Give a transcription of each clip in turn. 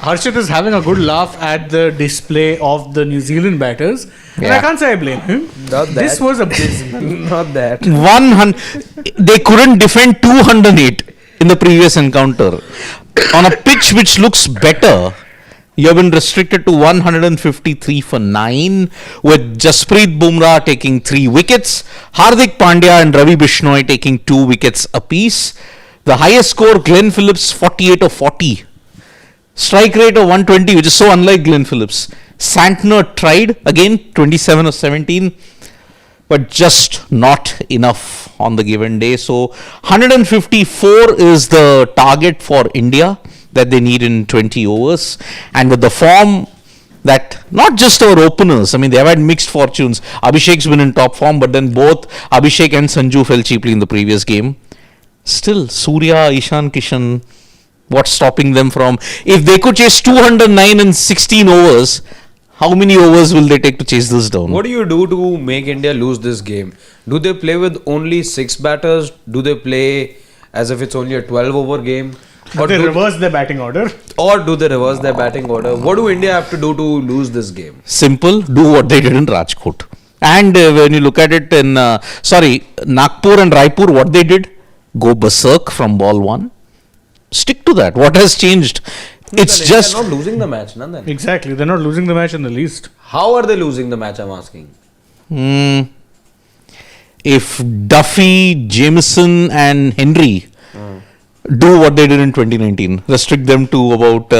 Harshit is having a good laugh at the display of the New Zealand batters. And I can't say I blame him. Not that. This was abysmal. Not that. 100. They couldn't defend 208 in the previous encounter. On a pitch which looks better, you have been restricted to 153 for 9, with Jasprit Bumrah taking 3 wickets, Hardik Pandya and Ravi Bishnoi taking 2 wickets apiece. The highest score, Glenn Phillips, 48 of 40. Strike rate of 120, which is so unlike Glenn Phillips. Santner tried, again, 27 of 17, but just not enough on the given day. So, 154 is the target for India that they need in 20 overs. And with the form that not just our openers, I mean, they have had mixed fortunes. Abhishek's been in top form, but then both Abhishek and Sanju fell cheaply in the previous game. Still, Surya, Ishan Kishan, what's stopping them from? If they could chase 209 in 16 overs, how many overs will they take to chase this down? What do you do to make India lose this game? Do they play with only 6 batters? Do they play as if it's only a 12-over game? Or they reverse their batting order? Or do they reverse their batting order? What do India have to do to lose this game? Simple, do what they did in Rajkot. And when you look at it in, Nagpur and Raipur, what they did? Go berserk from ball 1. Stick to that. What has changed? It's just... They're not losing the match, Nandan. Exactly. They're not losing the match in the least. How are they losing the match, I'm asking? If Duffy, Jameson and Henry do what they did in 2019, restrict them to about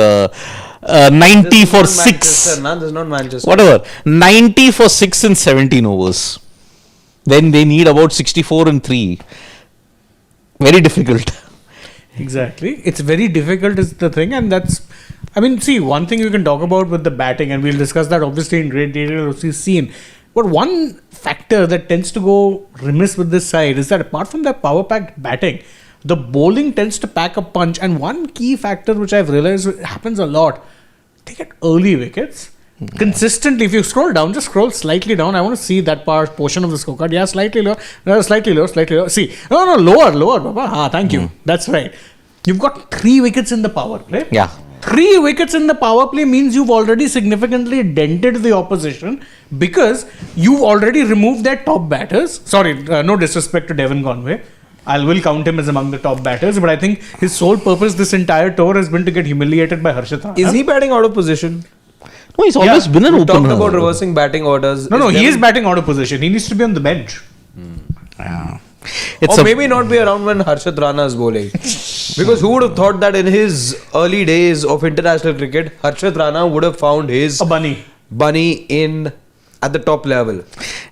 90 for 6. This is not Manchester. Whatever. 90 for 6 in 17 overs. Then they need about 64 and 3. Very difficult. Exactly. It's very difficult is the thing, and that's, I mean, see, one thing you can talk about with the batting, and we'll discuss that obviously in great detail as we've seen. But one factor that tends to go remiss with this side is that apart from their power-packed batting, the bowling tends to pack a punch. And one key factor which I've realized happens a lot, they get early wickets. Consistently, if you scroll down, just scroll slightly down. I want to see that portion of the scorecard. Yeah, slightly lower. No, slightly lower. See, lower, Baba. Thank you. That's right. You've got 3 wickets in the power play. Yeah. 3 wickets in the power play means you've already significantly dented the opposition because you've already removed their top batters. Sorry, no disrespect to Devon Conway. I will count him as among the top batters, but I think his sole purpose this entire tour has been to get humiliated by Harshit Rana. Is he batting out of position? No, he's always been an opener. We talked about reversing batting orders. No, he is batting out of position. He needs to be on the bench. Yeah. Or maybe not be around when Harshit Rana is bowling. Because who would have thought that in his early days of international cricket, Harshit Rana would have found his bunny in at the top level.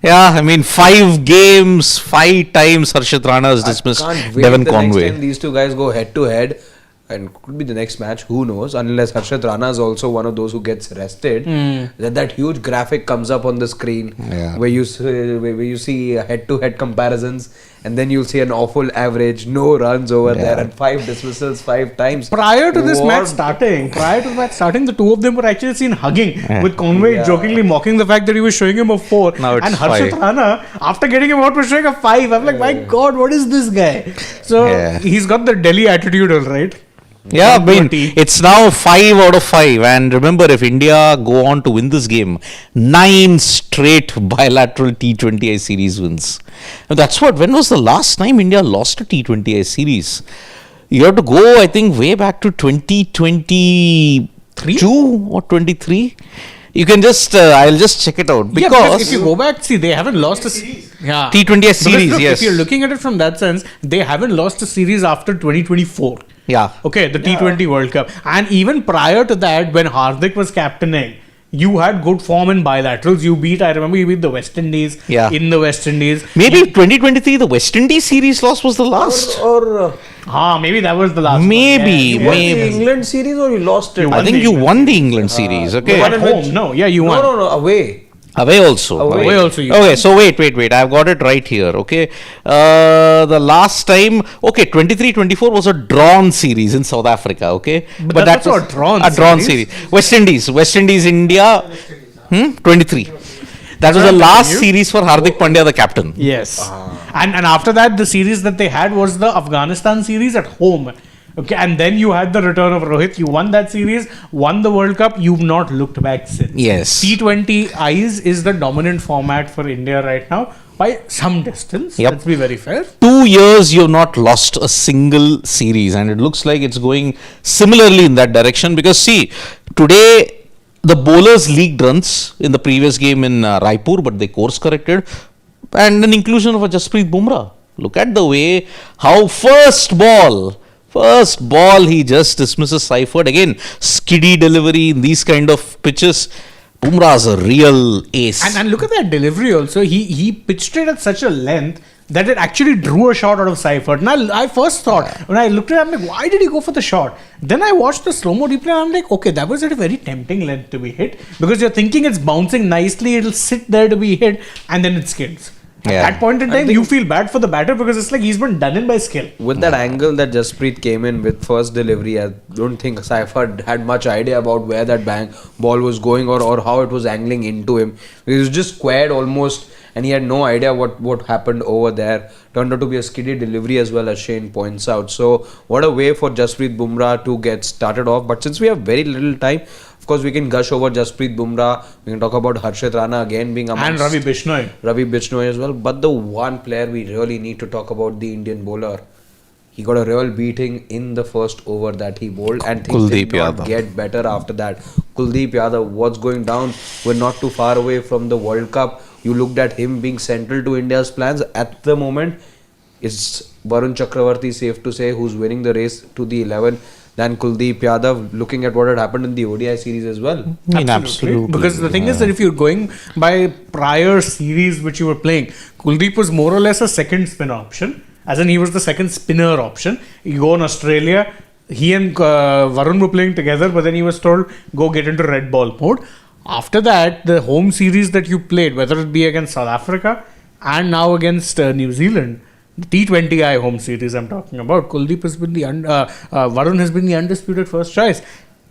Yeah, I mean, 5 games, 5 times Harshit Rana has dismissed Devon Conway. Next time these two guys go head to head, and could be the next match, who knows, unless Harshit Rana is also one of those who gets rested, that huge graphic comes up on the screen where you see head-to-head comparisons, and then you'll see an awful average, no runs over there, and 5 dismissals 5 times. Prior to this match starting, the two of them were actually seen hugging, with Conway jokingly mocking the fact that he was showing him a 4, and Harshit Rana, after getting him out, was showing a 5. I'm like, my God, what is this guy? So he's got the Delhi attitude, all right. Yeah, I mean, it's now 5 out of 5, and remember, if India go on to win this game, 9 straight bilateral T20I series wins. And that's when was the last time India lost a T20I series? You have to go, I think, way back to 2022 or 23. You can just, I'll just check it out. Because if you go back, see, they haven't lost a series. Yeah. T20I series, look, yes. If you're looking at it from that sense, they haven't lost a series after 2024. Yeah. Okay, the T20 World Cup. And even prior to that, when Hardik was captaining, you had good form in bilaterals. I remember you beat the West Indies in the West Indies. Maybe 2023, the West Indies series loss was the last. Maybe that was the last maybe. You won the England series or you lost it? I think you won the England series. Okay. At home. No, you won. No, away. Away also. Okay, so wait. I've got it right here. Okay. The last time, 23-24 was a drawn series in South Africa. Okay. But that's a drawn series. West Indies, India. 23. That was the last series for Hardik Pandya, the captain. Yes. And after that, the series that they had was the Afghanistan series at home. Okay, and then you had the return of Rohit. You won that series, won the World Cup. You've not looked back since. Yes. T20Is is the dominant format for India right now by some distance. Yep. Let's be very fair. 2 years you've not lost a single series, and it looks like it's going similarly in that direction. Because see, today the bowlers leaked runs in the previous game in Raipur, but they course corrected, and an inclusion of a Jasprit Bumrah. Look at the way how first ball he just dismisses Seifert. Again, skiddy delivery in these kind of pitches. Bumrah's a real ace. And look at that delivery also. He pitched it at such a length that it actually drew a shot out of Seifert. Now, I first thought, when I looked at it, I'm like, why did he go for the shot? Then I watched the slow-mo replay and I'm like, okay, that was at a very tempting length to be hit. Because you're thinking it's bouncing nicely, it'll sit there to be hit, and then it skids. At that point in time, you feel bad for the batter because it's like he's been done in by skill. With that angle that Jasprit came in with first delivery, I don't think Seifert had much idea about where that ball was going or how it was angling into him. He was just squared almost, and he had no idea what happened over there. Turned out to be a skiddy delivery as well, as Shane points out. So what a way for Jasprit Bumrah to get started off. But since we have very little time, of course, we can gush over Jasprit Bumrah. We can talk about Harshit Rana again being amongst... And Ravi Bishnoi. Ravi Bishnoi as well. But the one player we really need to talk about, the Indian bowler. He got a real beating in the first over that he bowled, and things did not get better after that. Kuldeep Yadav, what's going down? We're not too far away from the World Cup. You looked at him being central to India's plans at the moment. It's Varun Chakravarti, safe to say, who's winning the race to the 11 than Kuldeep Yadav, looking at what had happened in the ODI series as well. Absolutely. Because the thing is that if you're going by prior series which you were playing, Kuldeep was more or less a second spin option. As in, he was the second spinner option. You go in Australia, he and Varun were playing together, but then he was told, go get into red ball mode. After that, the home series that you played, whether it be against South Africa and now against New Zealand, the T20I home series I'm talking about, Kuldeep has been Varun has been the undisputed first choice.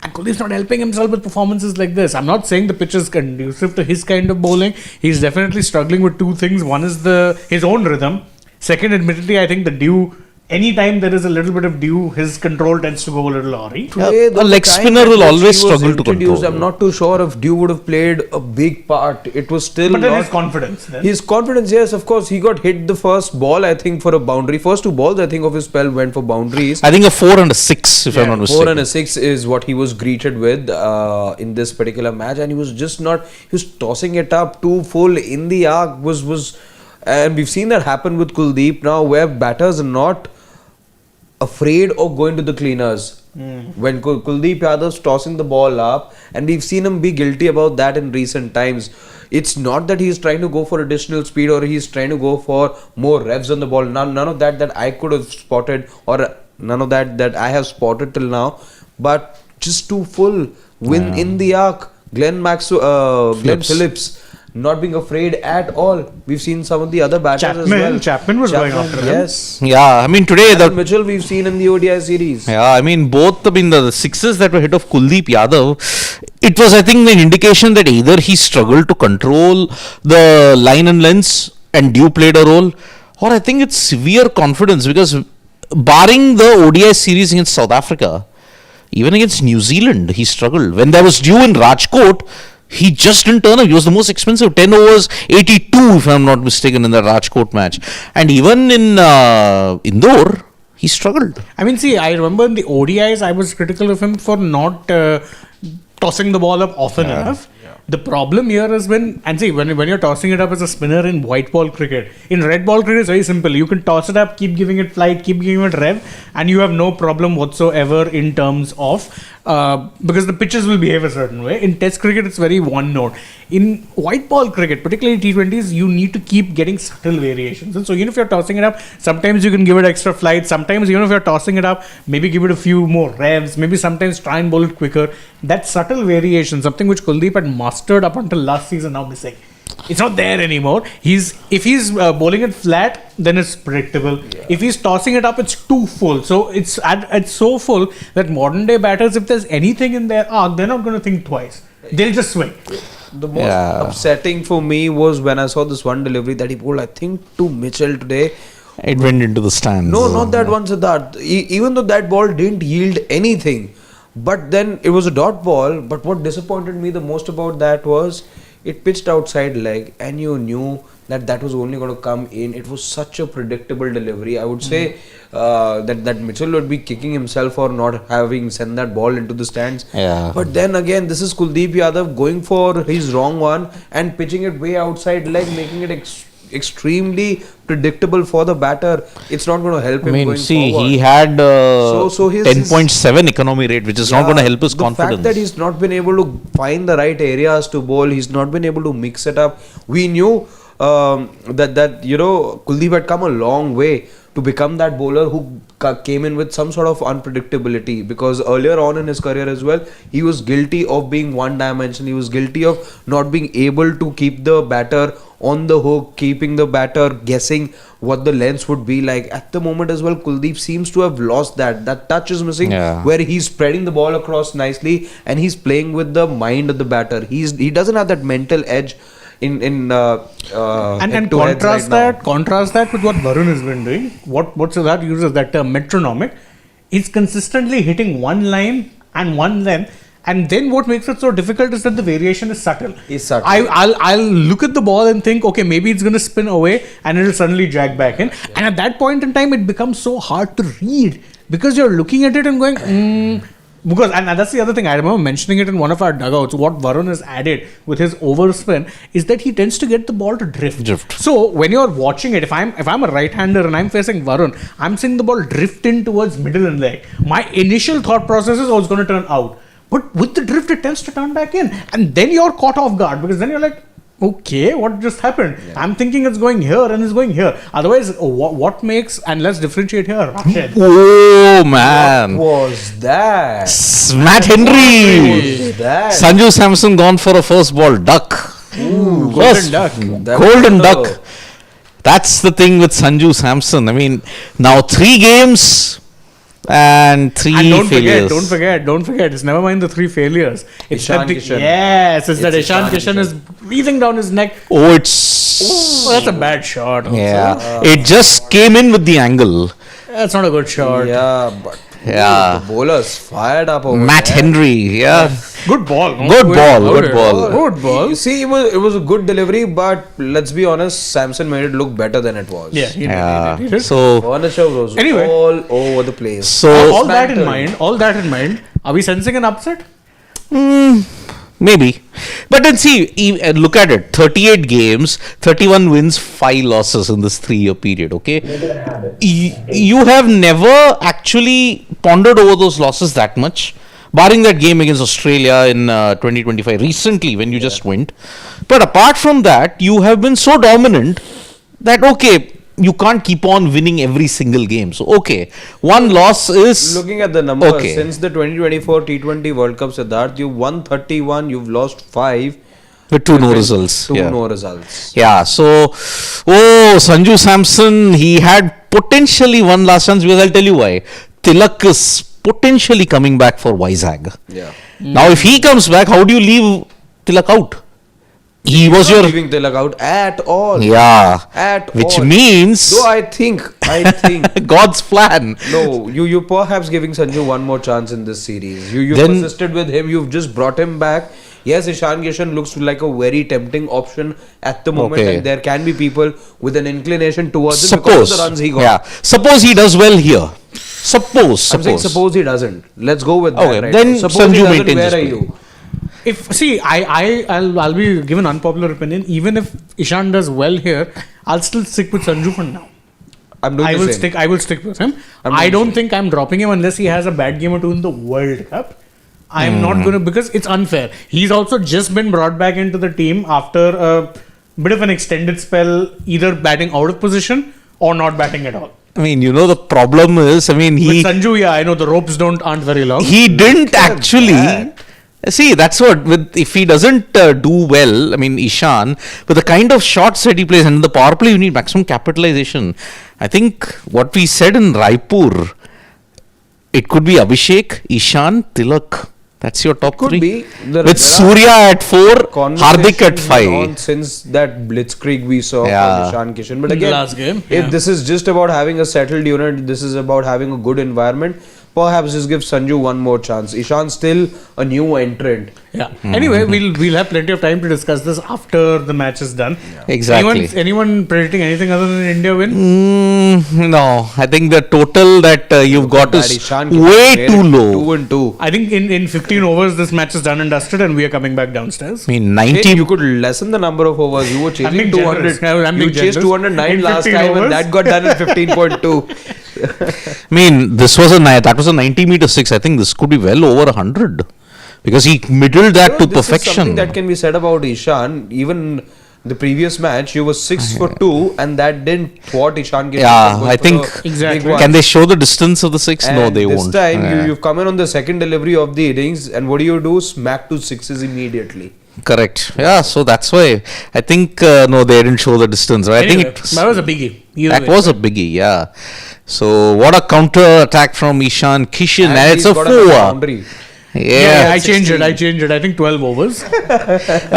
And Kuldeep's not helping himself with performances like this. I'm not saying the pitch is conducive to his kind of bowling. He's definitely struggling with two things. One is his own rhythm. Second, admittedly, I think the dew, anytime there is a little bit of dew, his control tends to go a little awry. A leg spinner will always struggle to control. I'm not too sure if dew would have played a big part. It was still But then his confidence. Then. His confidence, yes, of course. He got hit the first ball, I think, for a boundary. First two balls, I think, of his spell went for boundaries. I think a 4 and a 6, if I'm not mistaken. 4 and a 6 is what he was greeted with in this particular match. And he was just not... He was tossing it up too full in the arc. And we've seen that happen with Kuldeep now, where batters are not afraid of going to the cleaners. When Kuldeep Yadav's tossing the ball up, and we've seen him be guilty about that in recent times. It's not that he's trying to go for additional speed or he's trying to go for more revs on the ball. None of that I could have spotted, or none of that I have spotted till now. But just too full. Win in the arc. Glenn Phillips. Not being afraid at all. We've seen some of the other batters as well. Chapman was going after him. Yes. Yeah, I mean today Mitchell we've seen in the ODI series. Yeah, I mean the sixes that were hit of Kuldeep Yadav, it was, I think, an indication that either he struggled to control the line and lengths and dew played a role, or I think it's severe confidence, because barring the ODI series against South Africa, even against New Zealand, he struggled. When there was dew in Rajkot, he just didn't turn up. He was the most expensive. 10 overs, 82, if I'm not mistaken, in the Rajkot match. And even in Indore, he struggled. I mean, see, I remember in the ODIs, I was critical of him for not tossing the ball up often enough. The problem here is when you're tossing it up as a spinner in white ball cricket. In red ball cricket, it's very simple. You can toss it up, keep giving it flight, keep giving it rev, and you have no problem whatsoever in terms of because the pitches will behave a certain way. In test cricket, it's very one note. In white ball cricket, particularly T20s, you need to keep getting subtle variations. And so even if you're tossing it up, sometimes you can give it extra flight. Sometimes even if you're tossing it up, maybe give it a few more revs. Maybe sometimes try and bowl it quicker. That subtle variation, something which Kuldeep had mastered up until last season, now missing. It's not there anymore. If he's bowling it flat, then it's predictable. Yeah. If he's tossing it up, it's too full. So it's so full that modern day batters, if there's anything in their arc, they're not going to think twice. They'll just swing. The most upsetting for me was when I saw this one delivery that he bowled, I think, to Mitchell today, It went into the stands. No, not that one, Siddharth. Even though that ball didn't yield anything, but then it was a dot ball. But what disappointed me the most about that was it pitched outside leg, and you knew that was only going to come in. It was such a predictable delivery. I would say that Mitchell would be kicking himself for not having sent that ball into the stands. Yeah. But then again, this is Kuldeep Yadav going for his wrong one and pitching it way outside leg, making it extremely predictable for the batter. It's not going to help him going forward. He had So his 10.7 economy rate, which is not going to help his confidence. The fact that he's not been able to find the right areas to bowl, he's not been able to mix it up. We knew that Kuldeep had come a long way to become that bowler who came in with some sort of unpredictability, because earlier on in his career as well, he was guilty of being one dimension. He was guilty of not being able to keep the batter on the hook, keeping the batter guessing what the lengths would be like. At the moment as well, Kuldeep seems to have lost that touch is missing, where he's spreading the ball across nicely and he's playing with the mind of the batter. He doesn't have that mental edge and contrast that with what Varun has been doing. What Siddharth uses that term metronomic. He's consistently hitting one line and one length, and then what makes it so difficult is that the variation is subtle. I'll look at the ball and think, okay, maybe it's going to spin away and it'll suddenly drag back in, and at that point in time it becomes so hard to read because you're looking at it and going because, and that's the other thing, I remember mentioning it in one of our dugouts. What Varun has added with his overspin is that he tends to get the ball to drift. So when you're watching it, if I'm a right-hander and I'm facing Varun, I'm seeing the ball drift in towards middle and leg. My initial thought process is, it's going to turn out. But with the drift, it tends to turn back in. And then you're caught off guard, because then you're like, okay, what just happened? Yeah. I'm thinking it's going here and it's going here. Otherwise, what makes, and let's differentiate here, Rashid. Oh man. What was that? Matt Henry. What was that? Sanju Samson gone for a first ball duck. Ooh, golden duck. Golden duck. That's the thing with Sanju Samson. I mean, now 3 games and 3 failures. Don't forget. It's never mind the 3 failures. It's Ishan Kishan. Yes, it's that Ishan Kishan is breathing down his neck. Oh, that's a bad shot. Also. Yeah, it just came in with the angle. That's not a good shot. Yeah, but the bowlers fired up over Matt there. Henry, yeah. Good ball. Good ball. You see, it was a good delivery, but let's be honest, Samson made it look better than it was. Yeah, he did. So Furniture was all over the place. So all that in mind, are we sensing an upset? Maybe. But then see, look at it. 38 games, 31 wins, 5 losses in this 3-year period, okay? You have never actually pondered over those losses that much, barring that game against Australia in 2025, recently when you just went. But apart from that, you have been so dominant that, okay, you can't keep on winning every single game. So, okay, one loss is... Looking at the numbers, since the 2024 T20 World Cup, Siddharth, you've won 31, you've lost 5. With 2 no results. No results. Yeah, so, Sanju Samson, he had potentially one last chance, because I'll tell you why. Tilak is potentially coming back for Vizag. Yeah. Now, if he comes back, how do you leave Tilak out? He was your leaving Tilak out at all. Yeah. Which means. So I think God's plan. No, you perhaps giving Sanju one more chance in this series. You persisted with him. You've just brought him back. Yes, Ishan Kishan looks like a very tempting option at the moment, and there can be people with an inclination towards him because of the runs he got. Yeah. Suppose he does well here. Suppose he doesn't. Let's go with that. Okay, right? then suppose Sanju he doesn't, maintains where are his you? I'll be given unpopular opinion. Even if Ishan does well here, I'll still stick with Sanju for now. I will stick with him. I don't think I'm dropping him unless he has a bad game or 2 in the World Cup. I'm not going to, because it's unfair. He's also just been brought back into the team after a bit of an extended spell, either batting out of position or not batting at all. I mean, the problem is, with Sanju, I know the ropes aren't very long. He didn't actually. See, that's what, if he doesn't do well, Ishan, with the kind of shots that he plays, and in the power play, you need maximum capitalization. I think what we said in Raipur, it could be Abhishek, Ishan, Tilak, That's your top Could three. be. With Surya at 4, Hardik at Conversations 5. went on since that blitzkrieg we saw Yeah. for Ishan Kishan. But In the again, last game, if yeah. this is just about having a settled unit, this is about having a good environment, perhaps just give Sanju one more chance. Ishan's still a new entrant. Yeah. Anyway, we'll have plenty of time to discuss this after the match is done. Exactly. Anyone predicting anything other than India win? No, I think the total that you've got That is Ishan Kishan way made too it low. 2-2. I think in 15 overs this match is done and dusted, and we are coming back downstairs. I mean, Hey, 90. you could lessen the number of overs. You were chasing being 200. generous. I'm You being chased generous. 209 In last 15 time, overs. and that got done in 15.2. I mean, this was that was a 90-meter six. I think this could be well over 100 because he middled that to This is perfection. something that can be said about Ishan. Even the previous match, he was 6 for 2, and that didn't thwart Ishan. Getting Yeah, good I for think- the Exactly. big ones. Can they show the distance of the six? No, And they this won't. time, Yeah. you've come in on the second delivery of the innings, and what do? Smack to sixes immediately. Correct. Yeah, so that's why I think no, they didn't show the distance. Right? Anyway, I think that was a biggie. Either that way. was a biggie. Yeah. So what a counter attack from Ishan Kishan, and it's he's a got 4. boundary. Yeah. I changed it. I think 12 overs.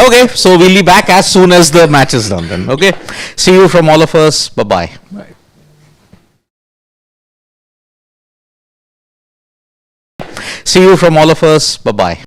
Okay, so we'll be back as soon as the match is done. Then. Okay. See you from all of us. Bye bye. See you from all of us. Bye bye.